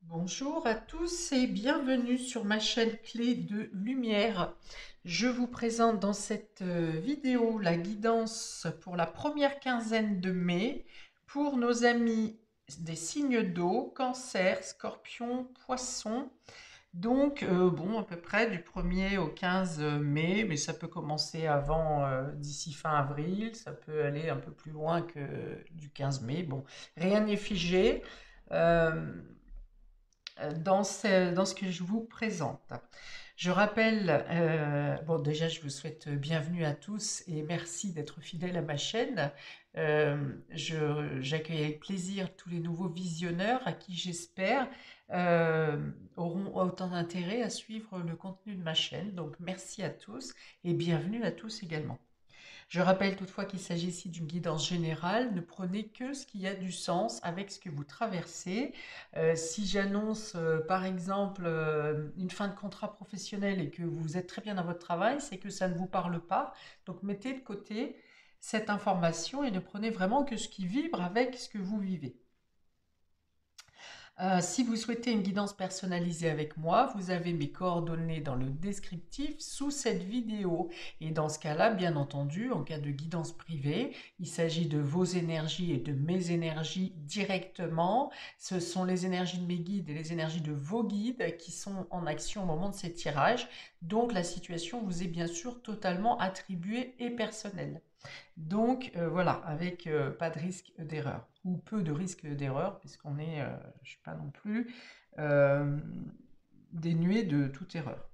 Bonjour à tous et bienvenue sur ma chaîne Clé de Lumière. Je vous présente dans cette vidéo la guidance pour la première quinzaine de mai pour nos amis des signes d'eau, Cancer, Scorpion, Poisson. Donc, bon, à peu près du 1er au 15 mai, mais ça peut commencer avant, d'ici fin avril, ça peut aller un peu plus loin que du 15 mai. Bon, rien n'est figé. Euh, dans ce que je vous présente. Je rappelle, bon déjà je vous souhaite bienvenue à tous et merci d'être fidèles à ma chaîne. J'accueille avec plaisir tous les nouveaux visionneurs à qui j'espère auront autant d'intérêt à suivre le contenu de ma chaîne. Donc merci à tous et bienvenue à tous également. Je rappelle toutefois qu'il s'agit ici d'une guidance générale. Ne prenez que ce qui a du sens avec ce que vous traversez. Si j'annonce par exemple une fin de contrat professionnel et que vous êtes très bien dans votre travail, c'est que ça ne vous parle pas. Donc mettez de côté cette information et ne prenez vraiment que ce qui vibre avec ce que vous vivez. Si vous souhaitez une guidance personnalisée avec moi, vous avez mes coordonnées dans le descriptif sous cette vidéo. Et dans ce cas-là, bien entendu, en cas de guidance privée, il s'agit de vos énergies et de mes énergies directement. Ce sont les énergies de mes guides et les énergies de vos guides qui sont en action au moment de ces tirages. Donc la situation vous est bien sûr totalement attribuée et personnelle. Donc voilà, avec pas de risque d'erreur, ou peu de risque d'erreur, puisqu'on est, je ne suis pas non plus euh, dénué de toute erreur.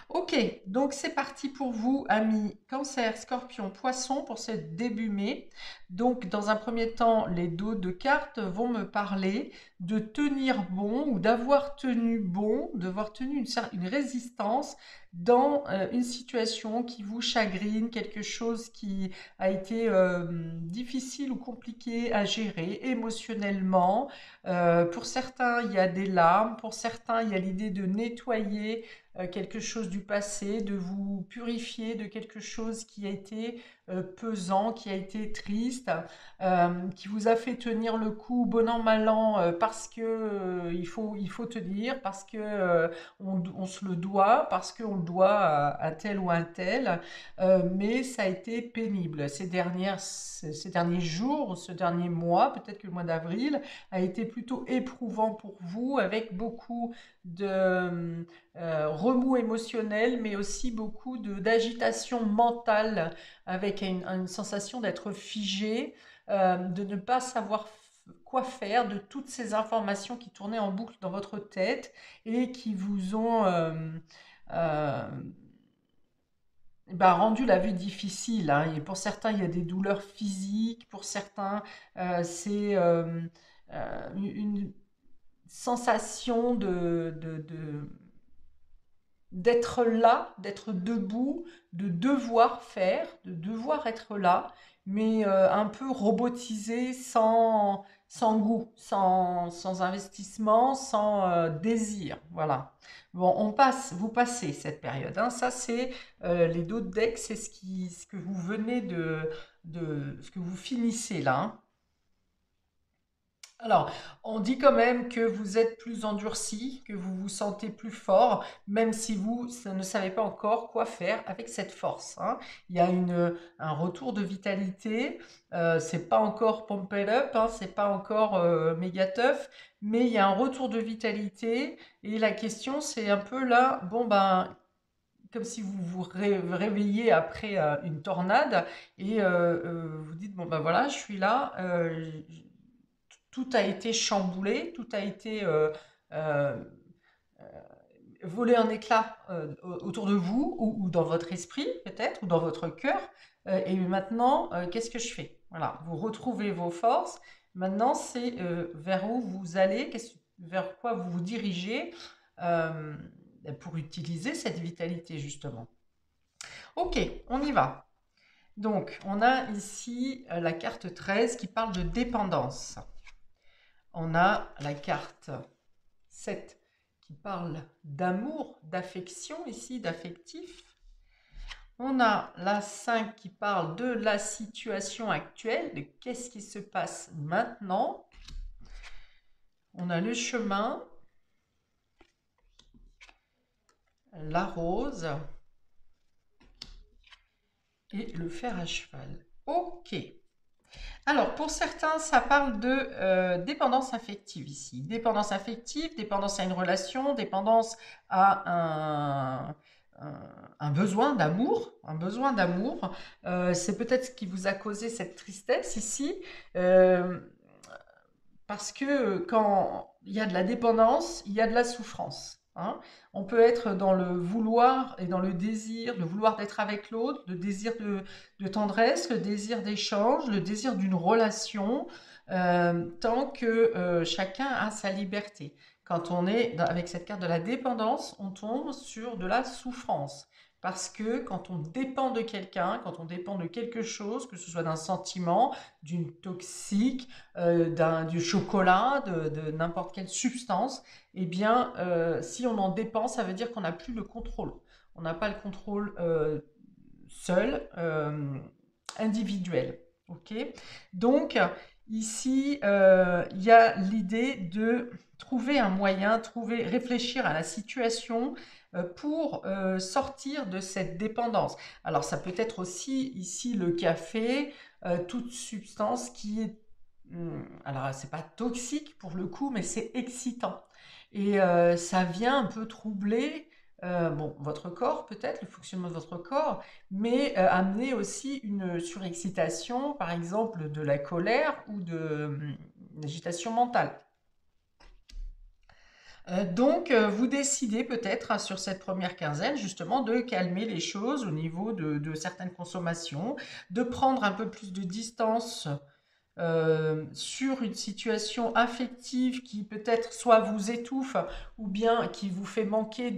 Ok, donc c'est parti pour vous, amis Cancer, Scorpion, Poisson, pour ce début mai. Donc, dans un premier temps, les dos de cartes vont me parler de tenir bon ou d'avoir tenu bon, d'avoir tenu une résistance dans une situation qui vous chagrine, quelque chose qui a été difficile ou compliqué à gérer émotionnellement. Pour certains, il y a des larmes, pour certains, il y a l'idée de nettoyer quelque chose du passé, de vous purifier de quelque chose qui a été pesant, qui a été triste, qui vous a fait tenir le coup bon an mal an parce que il faut tenir, parce que on se le doit, parce qu'on le doit à tel ou un tel, mais ça a été pénible. Ces derniers jours, ce dernier mois, peut-être que le mois d'avril, a été plutôt éprouvant pour vous, avec beaucoup de remous émotionnel, mais aussi beaucoup d'agitation mentale, avec une sensation d'être figé, de ne pas savoir quoi faire de toutes ces informations qui tournaient en boucle dans votre tête et qui vous ont euh, rendu la vie difficile, hein. Et pour certains, il y a des douleurs physiques, pour certains, c'est une sensation d'être là, d'être debout, de devoir faire, de devoir être là, mais un peu robotisé, sans goût, sans investissement, sans désir. Voilà. Bon, vous passez cette période, hein. Ça, c'est les dos de deck, c'est ce que vous venez ce que vous finissez là, hein. Alors, on dit quand même que vous êtes plus endurci, que vous vous sentez plus fort, même si vous ne savez pas encore quoi faire avec cette force, hein. Il y a un retour de vitalité, c'est pas encore pumped up, hein, c'est pas encore méga tough, mais il y a un retour de vitalité et la question c'est un peu là, bon ben, comme si vous vous réveillez après une tornade et vous dites bon ben voilà, je suis là, tout a été chamboulé, tout a été euh, volé en éclats autour de vous ou dans votre esprit peut-être ou dans votre cœur. Et maintenant, qu'est-ce que je fais? Voilà, vous retrouvez vos forces. Maintenant, c'est vers où vous allez, vers quoi vous vous dirigez euh, pour utiliser cette vitalité justement. Ok, on y va. Donc, on a ici la carte 13 qui parle de dépendance. On a la carte 7 qui parle d'amour, d'affection ici, d'affectif. On a la 5 qui parle de la situation actuelle, de qu'est-ce qui se passe maintenant. On a le chemin la rose et le fer à cheval. Ok. Alors, pour certains, ça parle de dépendance affective ici. Dépendance affective, dépendance à une relation, dépendance à un besoin d'amour. Un besoin d'amour. C'est peut-être ce qui vous a causé cette tristesse ici. Euh, Parce que quand il y a de la dépendance, il y a de la souffrance, hein. On peut être dans le vouloir et dans le désir, le vouloir d'être avec l'autre, le désir de tendresse, le désir d'échange, le désir d'une relation, tant que chacun a sa liberté. Quand on est avec cette carte de la dépendance, on tombe sur de la souffrance. Parce que quand on dépend de quelqu'un, quand on dépend de quelque chose, que ce soit d'un sentiment, d'une toxique, du chocolat, de n'importe quelle substance, eh bien, si on en dépend, ça veut dire qu'on n'a plus le contrôle. On n'a pas le contrôle seul, individuel. Ok. Donc, ici, il y a l'idée de trouver un moyen, réfléchir à la situation pour sortir de cette dépendance. Alors, ça peut être aussi ici le café, toute substance qui est alors, c'est pas toxique pour le coup, mais c'est excitant. Et ça vient un peu troubler bon, votre corps, peut-être, le fonctionnement de votre corps, mais amener aussi une surexcitation, par exemple de la colère ou une agitation mentale. Donc, vous décidez peut-être sur cette première quinzaine justement de calmer les choses au niveau de certaines consommations, de prendre un peu plus de distance sur une situation affective qui peut-être soit vous étouffe ou bien qui vous fait manquer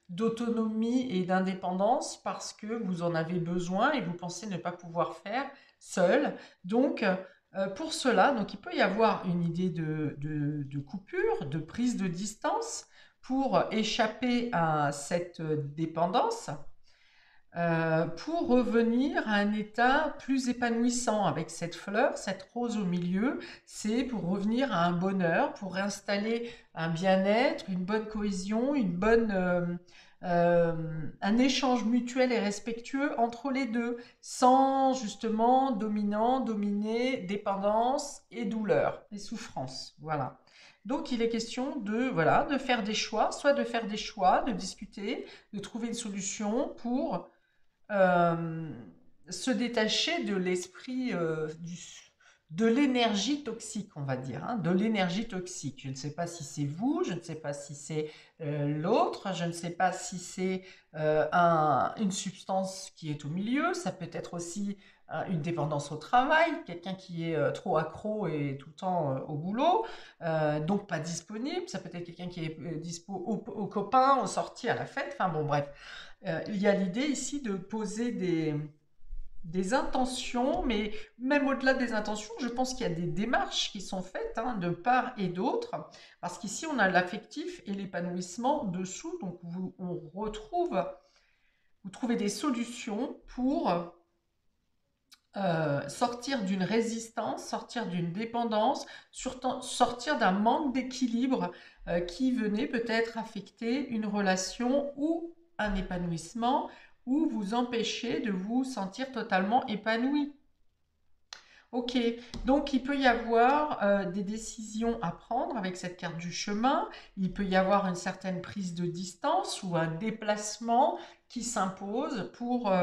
d'autonomie et d'indépendance parce que vous en avez besoin et vous pensez ne pas pouvoir faire seul. Donc, pour cela, donc il peut y avoir une idée de coupure, de prise de distance pour échapper à cette dépendance pour revenir à un état plus épanouissant avec cette fleur, cette rose au milieu. C'est pour revenir à un bonheur, pour réinstaller un bien-être, une bonne cohésion, un échange mutuel et respectueux entre les deux, sans justement dominant, dominé, dépendance et douleur et souffrance. Voilà. Donc il est question de, voilà, de faire des choix, soit de faire des choix, de discuter, de trouver une solution pour euh, se détacher de l'esprit, de l'énergie toxique, on va dire, hein, de l'énergie toxique. Je ne sais pas si c'est vous, je ne sais pas si c'est l'autre, je ne sais pas si c'est une substance qui est au milieu, ça peut être aussi une dépendance au travail, quelqu'un qui est trop accro et tout le temps au boulot, donc pas disponible, ça peut être quelqu'un qui est dispo aux copains, aux sorties, à la fête, enfin bon bref. Il y a l'idée ici de poser des intentions, mais même au-delà des intentions, je pense qu'il y a des démarches qui sont faites hein, de part et d'autre, parce qu'ici on a l'affectif et l'épanouissement dessous, donc vous trouvez des solutions pour sortir d'une résistance, sortir d'une dépendance, sortir d'un manque d'équilibre qui venait peut-être affecter une relation ou un épanouissement ou vous empêcher de vous sentir totalement épanoui. Ok, donc il peut y avoir des décisions à prendre avec cette carte du chemin, il peut y avoir une certaine prise de distance ou un déplacement qui s'impose pour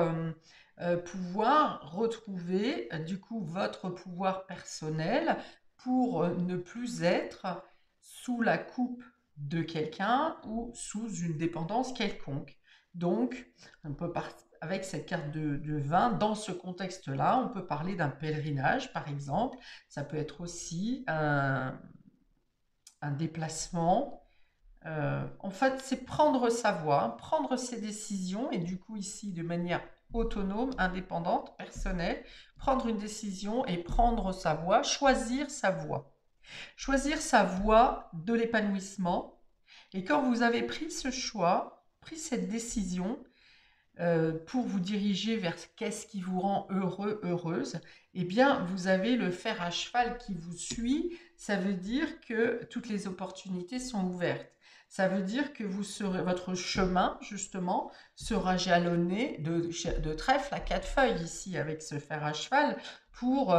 pouvoir retrouver du coup votre pouvoir personnel pour ne plus être sous la coupe de quelqu'un ou sous une dépendance quelconque. Donc, on peut avec cette carte de 20, dans ce contexte-là, on peut parler d'un pèlerinage, par exemple. Ça peut être aussi un déplacement. En fait, c'est prendre sa voie, prendre ses décisions, et du coup ici, de manière autonome, indépendante, personnelle, prendre une décision et prendre sa voie, choisir sa voie. Choisir sa voie de l'épanouissement. Et quand vous avez pris ce choix, pris cette décision, pour vous diriger vers qu'est-ce qui vous rend heureux, heureuse, eh bien, vous avez le fer à cheval qui vous suit. Ça veut dire que toutes les opportunités sont ouvertes. Ça veut dire que votre chemin, justement, sera jalonné de trèfle à 4 feuilles ici avec ce fer à cheval pour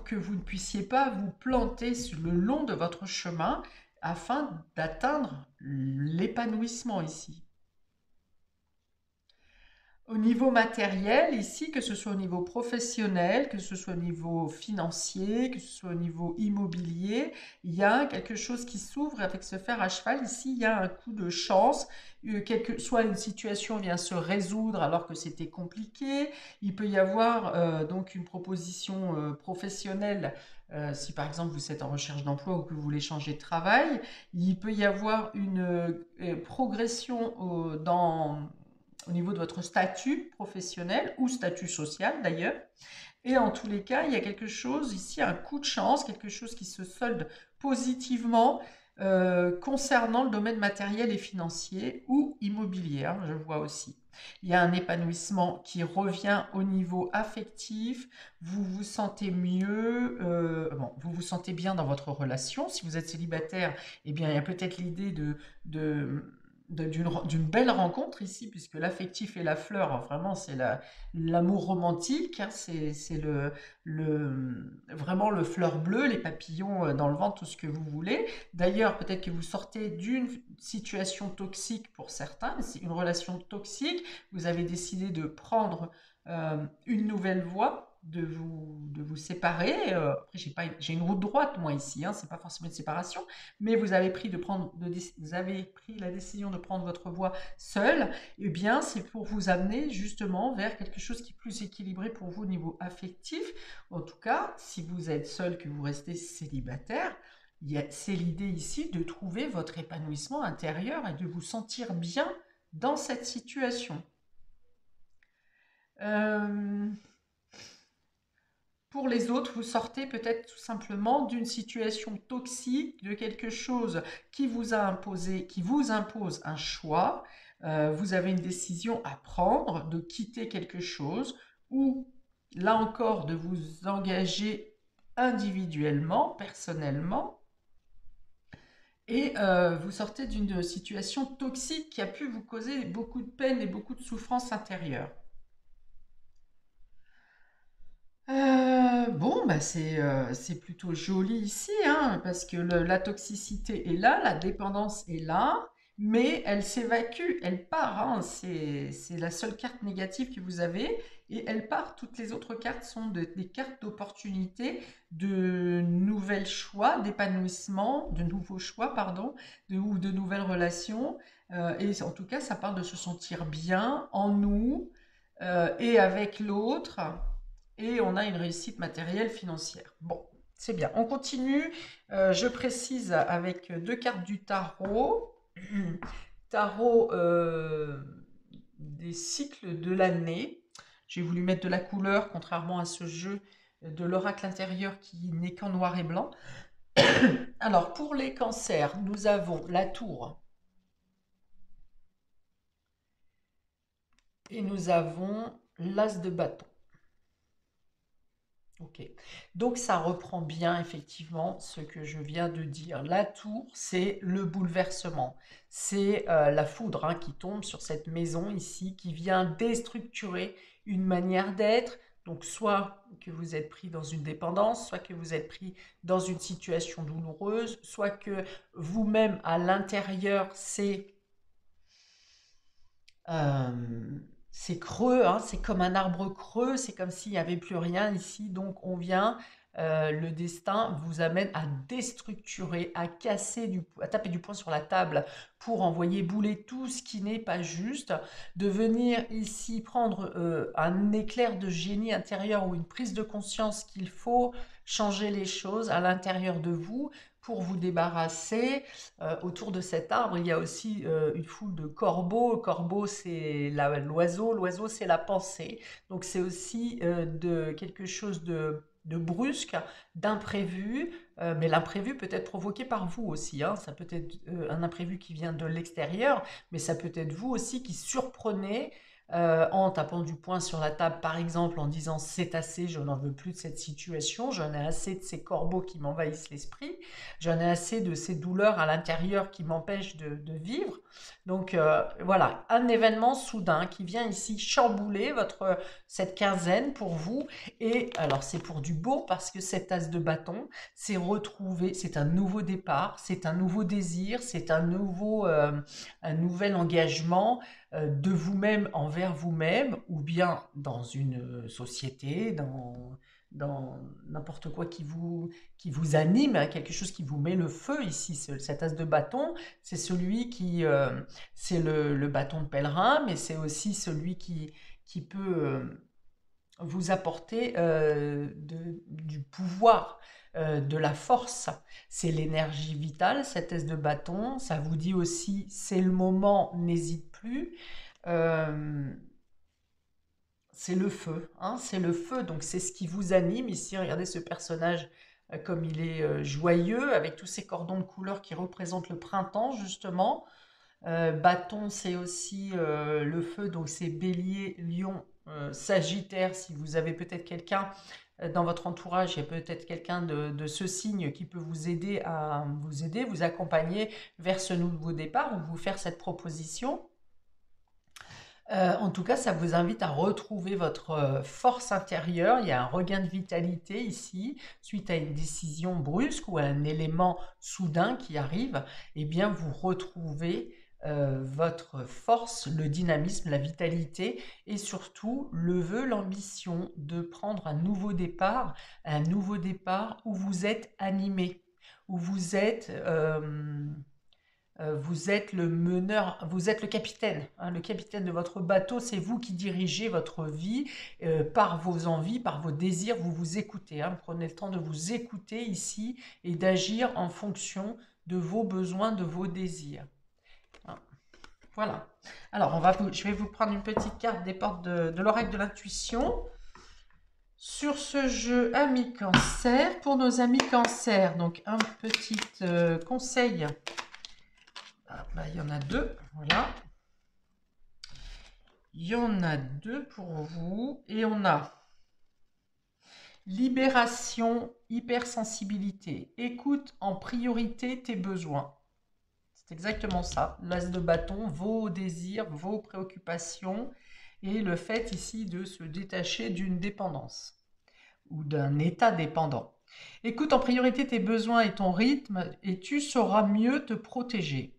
que vous ne puissiez pas vous planter sur le long de votre chemin afin d'atteindre l'épanouissement ici. Au niveau matériel, ici, que ce soit au niveau professionnel, que ce soit au niveau financier, que ce soit au niveau immobilier, il y a quelque chose qui s'ouvre avec ce fer à cheval. Ici, il y a un coup de chance. Soit une situation vient se résoudre alors que c'était compliqué. Il peut y avoir donc une proposition professionnelle. Si par exemple vous êtes en recherche d'emploi ou que vous voulez changer de travail, il peut y avoir une progression au niveau de votre statut professionnel ou statut social d'ailleurs. Et en tous les cas, il y a quelque chose ici, un coup de chance, quelque chose qui se solde positivement concernant le domaine matériel et financier ou immobilier, hein, je vois aussi. Il y a un épanouissement qui revient au niveau affectif, vous vous sentez mieux, vous vous sentez bien dans votre relation. Si vous êtes célibataire, eh bien, il y a peut-être l'idée d'une belle rencontre ici, puisque l'affectif et la fleur, vraiment, c'est l'amour romantique, hein, c'est vraiment le fleur bleue, les papillons dans le ventre, tout ce que vous voulez. D'ailleurs, peut-être que vous sortez d'une situation toxique pour certains, c'est une relation toxique, vous avez décidé de prendre une nouvelle voie, de vous séparer. Après, j'ai une route droite, moi, ici, hein, c'est pas forcément une séparation, mais vous avez vous avez pris la décision de prendre votre voie seul, eh bien, c'est pour vous amener justement vers quelque chose qui est plus équilibré pour vous au niveau affectif. En tout cas, si vous êtes seul, que vous restez célibataire, c'est l'idée ici de trouver votre épanouissement intérieur et de vous sentir bien dans cette situation. Pour les autres, vous sortez peut-être tout simplement d'une situation toxique, de quelque chose qui vous a imposé, qui vous impose un choix. Vous avez une décision à prendre de quitter quelque chose ou, là encore, de vous engager individuellement, personnellement. Et vous sortez d'une situation toxique qui a pu vous causer beaucoup de peine et beaucoup de souffrance intérieure. Bon, bah c'est plutôt joli ici, hein, parce que la toxicité est là, la dépendance est là, mais elle s'évacue, elle part, hein, c'est la seule carte négative que vous avez, et elle part. Toutes les autres cartes sont des cartes d'opportunité, de nouvelles choix, d'épanouissement, de nouveaux choix, pardon, ou de nouvelles relations. Et en tout cas, ça parle de se sentir bien en nous et avec l'autre et on a une réussite matérielle financière. Bon, c'est bien. On continue. Je précise avec 2 cartes du tarot. Tarot des cycles de l'année. J'ai voulu mettre de la couleur, contrairement à ce jeu de l'oracle intérieur qui n'est qu'en noir et blanc. Alors, pour les cancers, nous avons la tour. Et nous avons l'as de bâton. Ok, donc ça reprend bien effectivement ce que je viens de dire. La tour, c'est le bouleversement, c'est la foudre hein, qui tombe sur cette maison ici, qui vient déstructurer une manière d'être. Donc soit que vous êtes pris dans une dépendance, soit que vous êtes pris dans une situation douloureuse, soit que vous-même à l'intérieur, c'est creux, hein, c'est comme un arbre creux, c'est comme s'il n'y avait plus rien ici. Donc on vient, le destin vous amène à déstructurer, à à taper du poing sur la table pour envoyer bouler tout ce qui n'est pas juste, de venir ici prendre un éclair de génie intérieur ou une prise de conscience qu'il faut changer les choses à l'intérieur de vous pour vous débarrasser. Autour de cet arbre, il y a aussi une foule de corbeaux. Corbeau, c'est l'oiseau. L'oiseau, c'est la pensée. Donc, c'est aussi quelque chose de brusque, d'imprévu, mais l'imprévu peut être provoqué par vous aussi, hein. Ça peut être un imprévu qui vient de l'extérieur, mais ça peut être vous aussi qui surprenez en tapant du poing sur la table, par exemple, en disant c'est assez, je n'en veux plus de cette situation, j'en ai assez de ces corbeaux qui m'envahissent l'esprit, j'en ai assez de ces douleurs à l'intérieur qui m'empêchent de vivre. Donc voilà, un événement soudain qui vient ici chambouler cette quinzaine pour vous. Et alors c'est pour du beau parce que cette as de bâton, c'est retrouver, c'est un nouveau départ, c'est un nouveau désir, c'est un nouvel engagement de vous-même envers vous-même, ou bien dans une société, dans n'importe quoi qui vous anime, hein, quelque chose qui vous met le feu ici. Cet as de bâton, c'est celui c'est le bâton de pèlerin, mais c'est aussi celui qui peut vous apporter du pouvoir, de la force. C'est l'énergie vitale, cette as de bâton. Ça vous dit aussi, c'est le moment, n'hésite plus. Euh, c'est le feu, hein, c'est le feu, donc c'est ce qui vous anime ici. Regardez ce personnage comme il est joyeux, avec tous ces cordons de couleur qui représentent le printemps, justement. Bâton, c'est aussi le feu, donc c'est Bélier, Lion, Sagittaire. Si vous avez peut-être quelqu'un dans votre entourage, il y a peut-être quelqu'un de ce signe qui peut vous aider, vous accompagner vers ce nouveau départ ou vous faire cette proposition. En tout cas, ça vous invite à retrouver votre force intérieure. Il y a un regain de vitalité ici, suite à une décision brusque ou à un élément soudain qui arrive. Eh bien, vous retrouvez votre force, le dynamisme, la vitalité et surtout le vœu, l'ambition de prendre un nouveau départ où vous êtes animé, où vous êtes le meneur, vous êtes le capitaine, hein, le capitaine de votre bateau, c'est vous qui dirigez votre vie par vos envies, par vos désirs, vous vous écoutez, hein, prenez le temps de vous écouter ici et d'agir en fonction de vos besoins, de vos désirs. Hein. Voilà. Alors, je vais vous prendre une petite carte des portes de l'oracle de l'intuition. Sur ce jeu, amis cancer, pour nos amis cancer, donc un petit conseil. Ah, bah, il y en a deux, voilà. Il y en a deux pour vous. Et on a libération, hypersensibilité. Écoute en priorité tes besoins. C'est exactement ça. L'as de bâton, vos désirs, vos préoccupations et le fait ici de se détacher d'une dépendance ou d'un état dépendant. Écoute en priorité tes besoins et ton rythme et tu sauras mieux te protéger.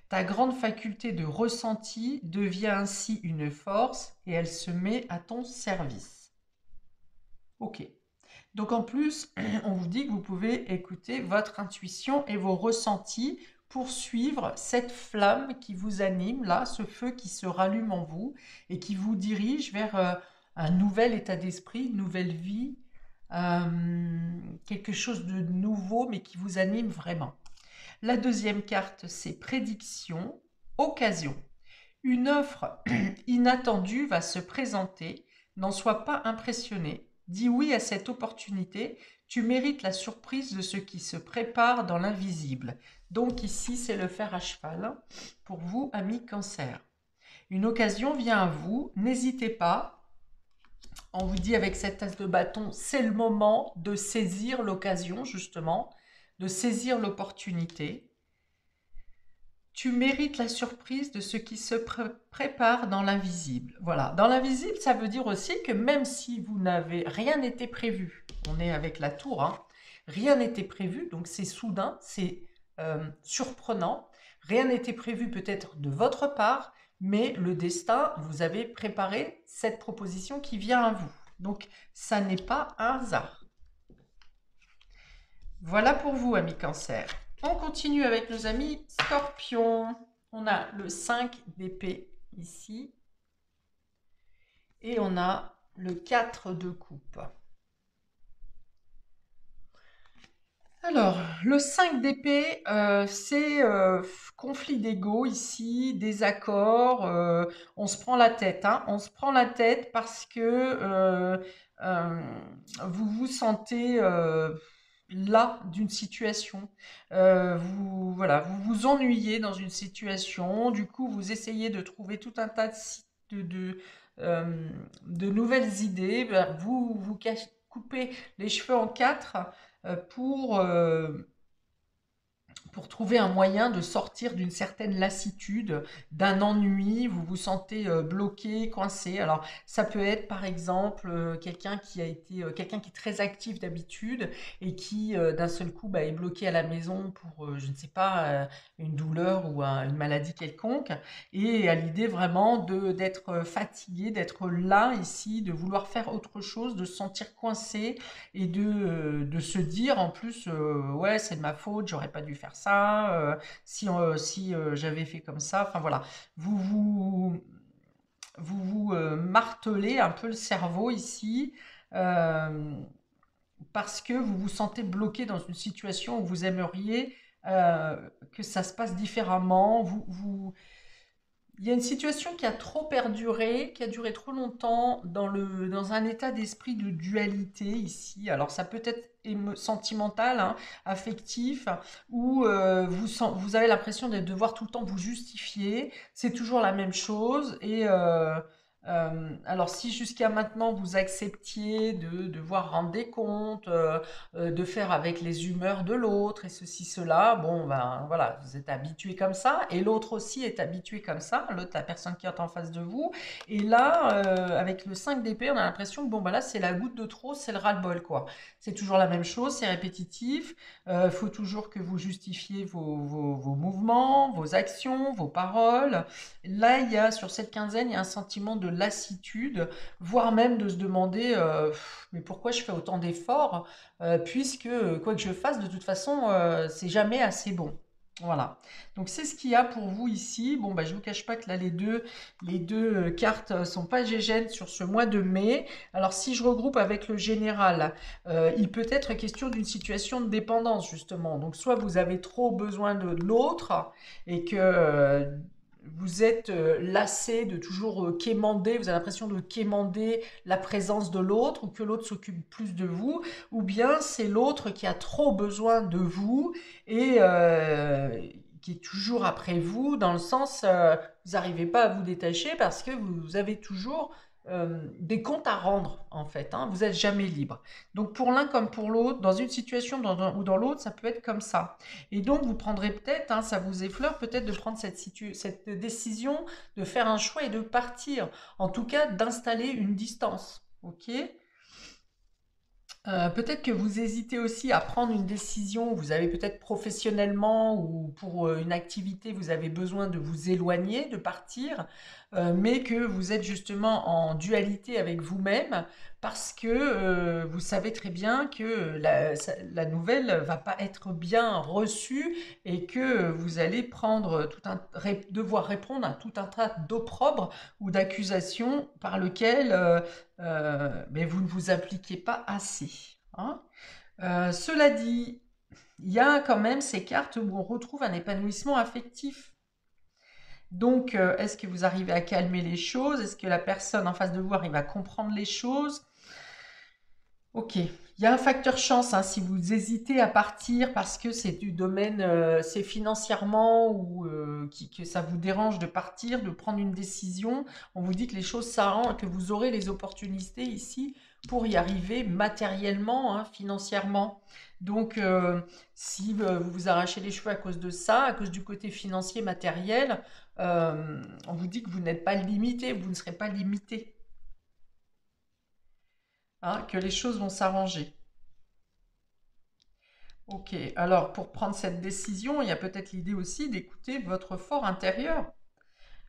Ta grande faculté de ressenti devient ainsi une force et elle se met à ton service. Ok. Donc en plus, on vous dit que vous pouvez écouter votre intuition et vos ressentis pour suivre cette flamme qui vous anime, là, ce feu qui se rallume en vous et qui vous dirige vers un nouvel état d'esprit, une nouvelle vie, quelque chose de nouveau mais qui vous anime vraiment. La deuxième carte, c'est prédiction, occasion. Une offre inattendue va se présenter, n'en sois pas impressionné. Dis oui à cette opportunité, tu mérites la surprise de ce qui se prépare dans l'invisible. Donc ici, c'est le fer à cheval pour vous, amis cancer. Une occasion vient à vous, n'hésitez pas. On vous dit avec cette as de bâton, c'est le moment de saisir l'occasion justement, de saisir l'opportunité. Tu mérites la surprise de ce qui se prépare dans l'invisible. Voilà, dans l'invisible, ça veut dire aussi que même si vous n'avez rien n'était prévu, on est avec la tour, hein, rien n'était prévu, donc c'est soudain, c'est surprenant, rien n'était prévu peut-être de votre part, mais le destin, vous avez préparé cette proposition qui vient à vous. Donc, ça n'est pas un hasard. Voilà pour vous, amis cancer. On continue avec nos amis scorpions. On a le 5 d'épée ici. Et on a le 4 de coupe. Alors, le 5 d'épée, c'est conflit d'ego ici, désaccord, on se prend la tête, hein, on se prend la tête parce que euh, vous vous sentez là d'une situation. Voilà, vous vous ennuyez dans une situation. Du coup, vous essayez de trouver tout un tas de, de, euh, de nouvelles idées. Ben, coupez les cheveux en quatre pour trouver un moyen de sortir d'une certaine lassitude, d'un ennui, vous vous sentez bloqué, coincé. Alors, ça peut être par exemple quelqu'un qui est très actif d'habitude et qui d'un seul coup est bloqué à la maison pour, je ne sais pas, une douleur ou une maladie quelconque et à l'idée vraiment d'être fatigué, d'être là ici, de vouloir faire autre chose, de se sentir coincé et de se dire en plus, ouais, c'est de ma faute, j'aurais pas dû faire ça, si j'avais fait comme ça, enfin voilà, vous vous, martelez un peu le cerveau ici, euh, parce que vous vous sentez bloqué dans une situation où vous aimeriez que ça se passe différemment, il y a une situation qui a trop perduré, qui a duré trop longtemps dans un état d'esprit de dualité ici. Alors ça peut être sentimental, hein, affectif, ou vous avez l'impression de devoir tout le temps vous justifier. C'est toujours la même chose. Alors si jusqu'à maintenant vous acceptiez de devoir rendre des comptes, de faire avec les humeurs de l'autre et ceci, cela. Bon, ben voilà, vous êtes habitué comme ça et l'autre aussi est habitué comme ça, l'autre, la personne qui est en face de vous. Et là, avec le 5 d'épée, on a l'impression que bon, ben là, c'est la goutte de trop, c'est le ras-le-bol, quoi. C'est toujours la même chose, c'est répétitif. Il faut toujours que vous justifiez vos mouvements, vos actions, vos paroles. Là, sur cette quinzaine, il y a un sentiment de lassitude, voire même de se demander mais pourquoi je fais autant d'efforts puisque quoi que je fasse, de toute façon, c'est jamais assez bon. Voilà. Donc c'est ce qu'il y a pour vous ici. Bon, bah, je vous cache pas que là, les deux cartes sont pas gégènes sur ce mois de mai. Alors si je regroupe avec le général, il peut être question d'une situation de dépendance, justement. Donc soit vous avez trop besoin de l'autre et que vous êtes lassé de toujours quémander, vous avez l'impression de quémander la présence de l'autre ou que l'autre s'occupe plus de vous, ou bien c'est l'autre qui a trop besoin de vous et qui est toujours après vous, dans le sens, vous n'arrivez pas à vous détacher parce que vous avez toujours des comptes à rendre, en fait, hein, vous n'êtes jamais libre. Donc pour l'un comme pour l'autre, dans une situation ou dans l'autre, ça peut être comme ça. Et donc vous prendrez peut-être, hein, ça vous effleure peut-être de prendre cette décision, de faire un choix et de partir. En tout cas, d'installer une distance. Ok. Peut-être que vous hésitez aussi à prendre une décision, vous avez peut-être professionnellement ou pour une activité, vous avez besoin de vous éloigner, de partir, mais que vous êtes justement en dualité avec vous-même parce que vous savez très bien que la nouvelle va pas être bien reçue et que vous allez devoir répondre à tout un tas d'opprobres ou d'accusations par lequel mais vous ne vous appliquez pas assez, hein. Cela dit, il y a quand même ces cartes où on retrouve un épanouissement affectif. Donc, est-ce que vous arrivez à calmer les choses? Est-ce que la personne en face de vous arrive à comprendre les choses? Ok, il y a un facteur chance, hein, si vous hésitez à partir parce que c'est du domaine, c'est financièrement ou que ça vous dérange de partir, de prendre une décision. On vous dit que les choses s'arrangent, que vous aurez les opportunités ici pour y arriver matériellement, hein, financièrement. Donc, si vous vous arrachez les cheveux à cause de ça, à cause du côté financier matériel, on vous dit que vous n'êtes pas limité, vous ne serez pas limité, hein, que les choses vont s'arranger. Ok, alors pour prendre cette décision, il y a peut-être l'idée aussi d'écouter votre fort intérieur,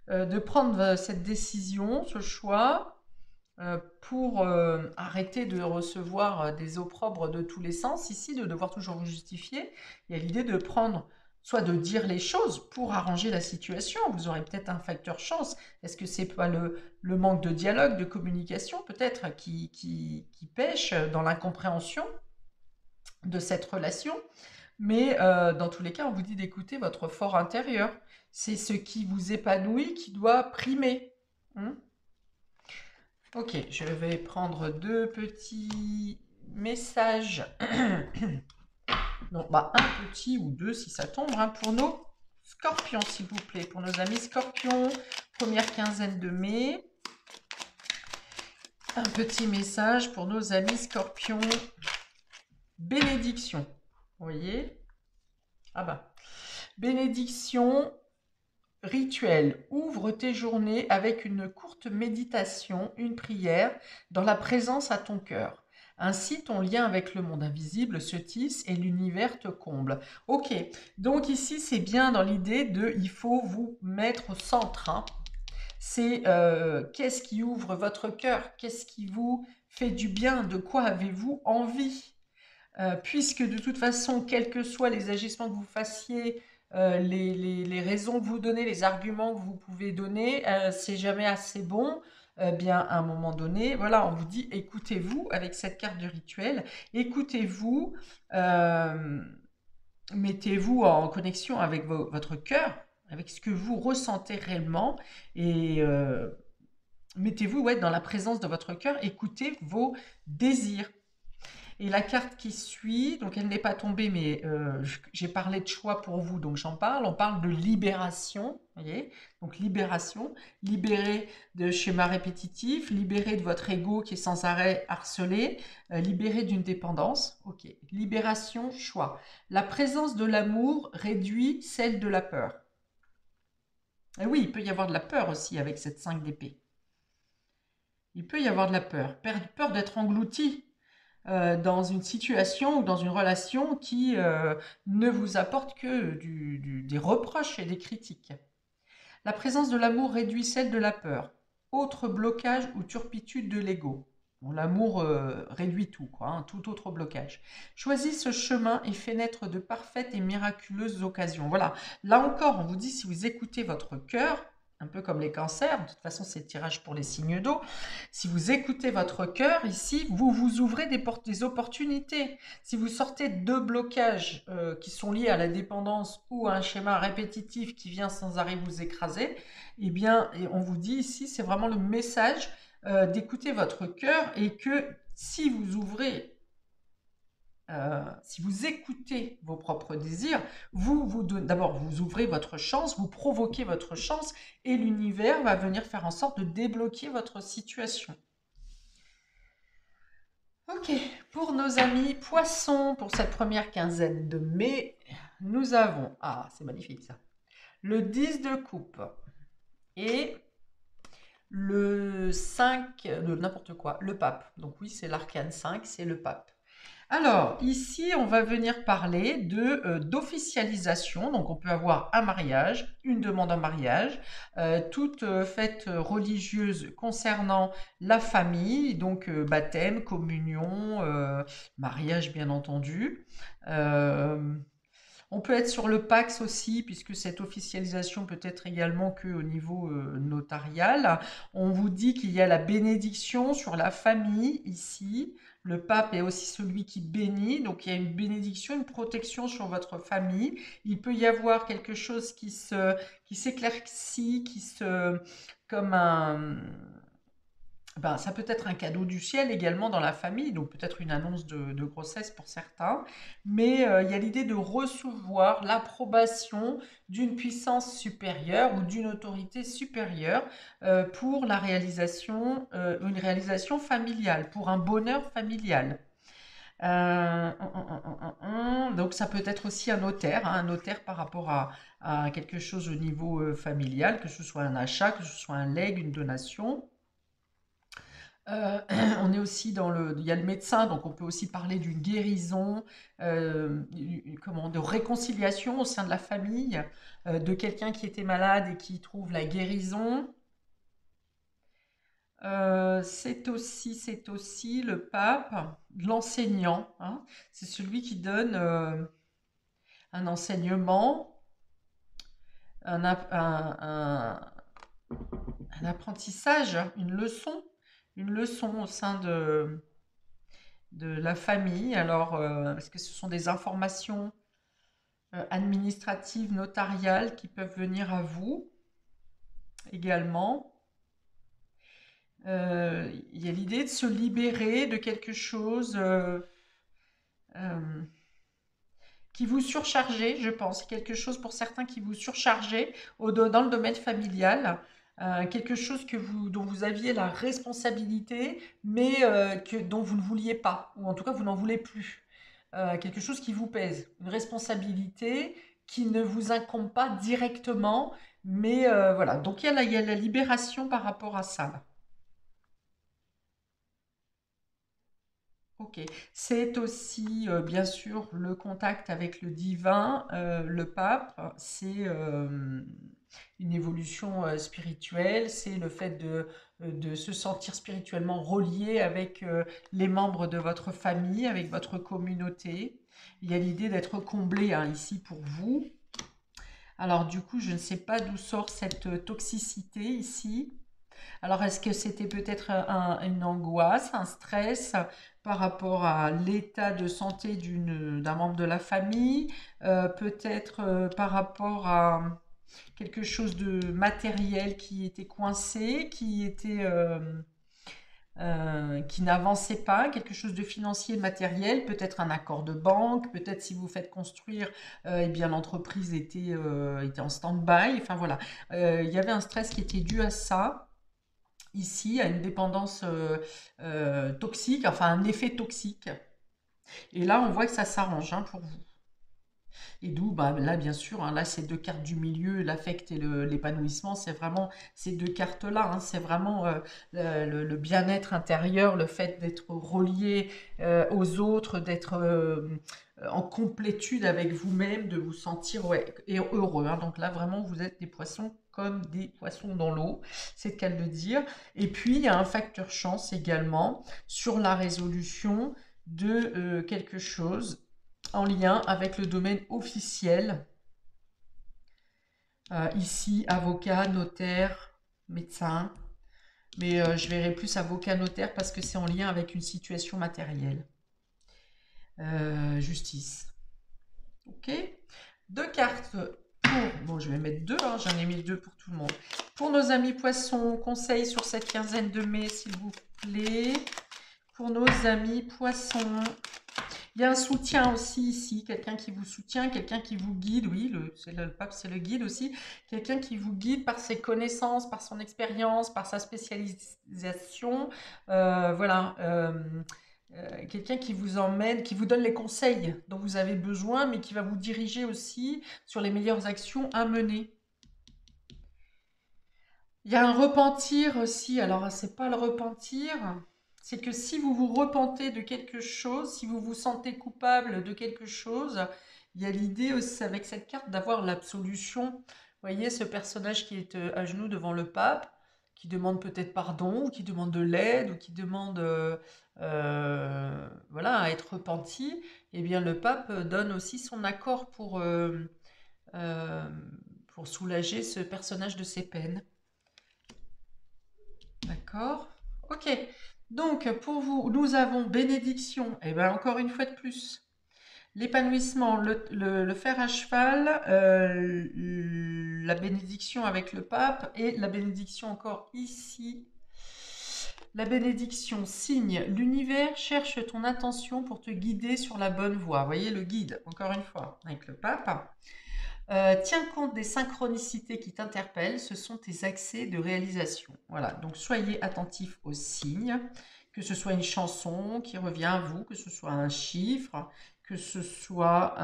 de prendre cette décision, ce choix, pour arrêter de recevoir des opprobres de tous les sens ici, de devoir toujours vous justifier. Il y a l'idée de prendre, soit de dire les choses pour arranger la situation. Vous aurez peut-être un facteur chance. Est-ce que c'est pas le manque de dialogue, de communication peut-être qui pêche dans l'incompréhension de cette relation? Mais dans tous les cas, on vous dit d'écouter votre fort intérieur. C'est ce qui vous épanouit qui doit primer, hein. Ok, je vais prendre deux petits messages. Non, bah un petit ou deux si ça tombe, hein, pour nos scorpions, s'il vous plaît. Pour nos amis scorpions, première quinzaine de mai. Un petit message pour nos amis scorpions. Bénédiction. Vous voyez? Ah bah. Bénédiction rituelle. Ouvre tes journées avec une courte méditation, une prière, dans la présence à ton cœur. Ainsi, ton lien avec le monde invisible se tisse et l'univers te comble. Ok, donc ici, c'est bien dans l'idée de il faut vous mettre au centre, hein. C'est qu'est-ce qui ouvre votre cœur? Qu'est-ce qui vous fait du bien? De quoi avez-vous envie? Puisque de toute façon, quels que soient les agissements que vous fassiez, les raisons que vous donnez, les arguments que vous pouvez donner, c'est jamais assez bon. Bien, à un moment donné, voilà, on vous dit écoutez-vous avec cette carte de rituel, écoutez-vous, euh, mettez-vous en connexion avec votre cœur, avec ce que vous ressentez réellement, et mettez-vous, ouais, dans la présence de votre cœur, écoutez vos désirs. Et la carte qui suit, donc elle n'est pas tombée, mais j'ai parlé de choix pour vous, donc j'en parle. On parle de libération, vous voyez? Donc libération, libéré de schémas répétitifs, libéré de votre ego qui est sans arrêt harcelé, libéré d'une dépendance. Ok, libération, choix. La présence de l'amour réduit celle de la peur. Et oui, il peut y avoir de la peur aussi avec cette 5 d'épée. Il peut y avoir de la peur, peur d'être englouti dans une situation ou dans une relation qui ne vous apporte que des reproches et des critiques. La présence de l'amour réduit celle de la peur. Autre blocage ou turpitude de l'ego. Bon, l'amour réduit tout, quoi, hein, tout autre blocage. Choisis ce chemin et fais naître de parfaites et miraculeuses occasions. Voilà, là encore, on vous dit si vous écoutez votre cœur, un peu comme les cancers, de toute façon c'est le tirage pour les signes d'eau, si vous écoutez votre cœur, ici, vous vous ouvrez des opportunités. Si vous sortez de deux blocages qui sont liés à la dépendance ou à un schéma répétitif qui vient sans arrêt vous écraser, eh bien, on vous dit ici, c'est vraiment le message d'écouter votre cœur et que si vous ouvrez si vous écoutez vos propres désirs, d'abord vous ouvrez votre chance, vous provoquez votre chance et l'univers va venir faire en sorte de débloquer votre situation. Ok, pour nos amis poissons, pour cette première quinzaine de mai, nous avons, ah c'est magnifique ça, le 10 de coupe et le 5 de n'importe quoi, le pape. Donc oui, c'est l'arcane 5, c'est le pape. Alors, ici, on va venir parler d'officialisation. Donc, on peut avoir un mariage, une demande en mariage, toute fête religieuse concernant la famille, donc baptême, communion, mariage, bien entendu. Euh, on peut être sur le Pax aussi, puisque cette officialisation peut être également qu'au niveau notarial. On vous dit qu'il y a la bénédiction sur la famille ici. Le pape est aussi celui qui bénit, donc il y a une bénédiction, une protection sur votre famille. Il peut y avoir quelque chose qui s'éclaircit, comme un, ben, ça peut être un cadeau du ciel également dans la famille, donc peut-être une annonce de grossesse pour certains, mais il y a l'idée de recevoir l'approbation d'une puissance supérieure ou d'une autorité supérieure pour la réalisation, une réalisation familiale, pour un bonheur familial. Donc ça peut être aussi un notaire par rapport à quelque chose au niveau familial, que ce soit un achat, que ce soit un legs, une donation. On est aussi il y a le médecin, donc on peut aussi parler d'une guérison, de réconciliation au sein de la famille, de quelqu'un qui était malade et qui trouve la guérison. C'est aussi le pape, l'enseignant, hein. C'est celui qui donne un enseignement, un, un apprentissage, une leçon au sein de la famille. Alors, est-ce que ce sont des informations administratives, notariales qui peuvent venir à vous également? Il y a l'idée de se libérer de quelque chose euh, qui vous surchargeait, je pense. Quelque chose pour certains qui vous surchargeait dans le domaine familial. Quelque chose dont vous aviez la responsabilité, mais dont vous ne vouliez pas, ou en tout cas vous n'en voulez plus. Quelque chose qui vous pèse, une responsabilité qui ne vous incombe pas directement, mais voilà. Donc il y a la libération par rapport à ça, là. Ok. C'est aussi, bien sûr, le contact avec le divin, le pape. C'est une évolution spirituelle. C'est le fait de se sentir spirituellement relié avec les membres de votre famille, avec votre communauté. Il y a l'idée d'être comblé, hein, ici pour vous. Alors du coup, je ne sais pas d'où sort cette toxicité ici. Alors, est-ce que c'était peut-être une angoisse, un stress par rapport à l'état de santé d'un membre de la famille, peut-être par rapport à quelque chose de matériel qui était coincé, qui n'avançait pas, quelque chose de financier, matériel, peut-être un accord de banque, peut-être si vous faites construire, eh bien l'entreprise était en stand-by. Enfin voilà. Il y avait un stress qui était dû à ça ici à une dépendance toxique, enfin un effet toxique. Et là, on voit que ça s'arrange, hein, pour vous. Et d'où, bah, là, bien sûr, hein, là, ces deux cartes du milieu, l'affect et l'épanouissement, c'est vraiment ces deux cartes-là, hein, c'est vraiment le bien-être intérieur, le fait d'être relié aux autres, d'être en complétude avec vous-même, de vous sentir, ouais, et heureux, hein. Donc là, vraiment, vous êtes des poissons comme des poissons dans l'eau, c'est le cas de le dire. Et puis, il y a un facteur chance également sur la résolution de quelque chose en lien avec le domaine officiel. Ici, avocat, notaire, médecin. Mais je verrai plus avocat, notaire parce que c'est en lien avec une situation matérielle. Justice. Ok. Deux cartes pour. Bon, je vais mettre deux, hein, j'en ai mis deux pour tout le monde. Pour nos amis poissons, conseils sur cette quinzaine de mai, s'il vous plaît. Pour nos amis poissons. Il y a un soutien aussi ici, quelqu'un qui vous soutient, quelqu'un qui vous guide, oui, le pape c'est le guide aussi, quelqu'un qui vous guide par ses connaissances, par son expérience, par sa spécialisation, voilà, quelqu'un qui vous emmène, qui vous donne les conseils dont vous avez besoin, mais qui va vous diriger aussi sur les meilleures actions à mener. Il y a un repentir aussi. Alors, c'est pas le repentir, c'est que si vous vous repentez de quelque chose, si vous vous sentez coupable de quelque chose, il y a l'idée aussi avec cette carte d'avoir l'absolution. Vous voyez ce personnage qui est à genoux devant le pape, qui demande peut-être pardon, ou qui demande de l'aide, ou qui demande voilà, à être repenti. Eh bien, le pape donne aussi son accord euh, pour soulager ce personnage de ses peines. D'accord. Ok. Donc, pour vous, nous avons bénédiction. Et bien, encore une fois de plus, l'épanouissement, le fer à cheval, la bénédiction avec le pape et la bénédiction encore ici. La bénédiction signe, l'univers cherche ton attention pour te guider sur la bonne voie. Vous voyez le guide, encore une fois, avec le pape. Tiens compte des synchronicités qui t'interpellent, ce sont tes accès de réalisation. Voilà, donc soyez attentifs aux signes, que ce soit une chanson qui revient à vous, que ce soit un chiffre, que ce soit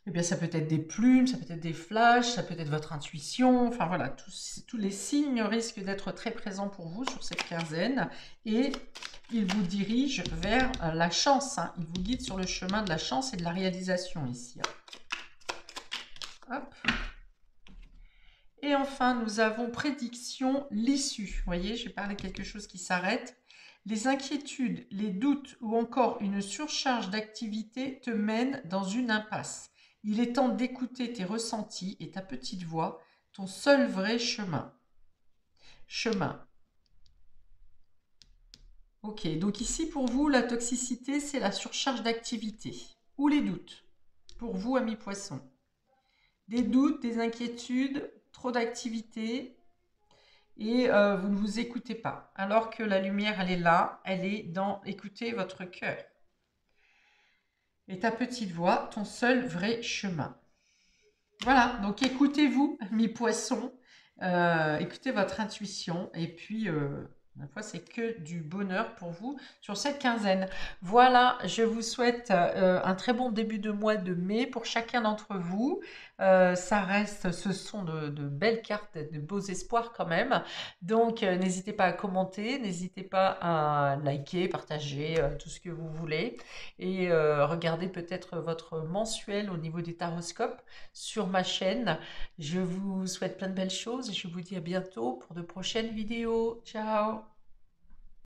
eh bien, ça peut être des plumes, ça peut être des flashs, ça peut être votre intuition. Enfin voilà, tous les signes risquent d'être très présents pour vous sur cette quinzaine. Et il vous dirige vers la chance, hein. Il vous guide sur le chemin de la chance et de la réalisation ici, hein. Hop. Et enfin, nous avons prédiction, l'issue. Vous voyez, je vais parler de quelque chose qui s'arrête. Les inquiétudes, les doutes ou encore une surcharge d'activité te mènent dans une impasse. Il est temps d'écouter tes ressentis et ta petite voix, ton seul vrai chemin. Chemin. Ok, donc ici pour vous, la toxicité, c'est la surcharge d'activité ou les doutes. Pour vous, amis poissons. Des doutes, des inquiétudes, trop d'activité. et vous ne vous écoutez pas. Alors que la lumière, elle est là, elle est dans écouter votre cœur. Et ta petite voix, ton seul vrai chemin. Voilà, donc écoutez-vous, mes poissons, écoutez votre intuition, et puis, ma foi, c'est que du bonheur pour vous sur cette quinzaine. Voilà, je vous souhaite un très bon début de mois de mai pour chacun d'entre vous. Ça reste, ce sont de belles cartes, de beaux espoirs quand même. Donc, n'hésitez pas à commenter, n'hésitez pas à liker, partager tout ce que vous voulez. Et regardez peut-être votre mensuel au niveau des taroscopes sur ma chaîne. Je vous souhaite plein de belles choses et je vous dis à bientôt pour de prochaines vidéos. Ciao!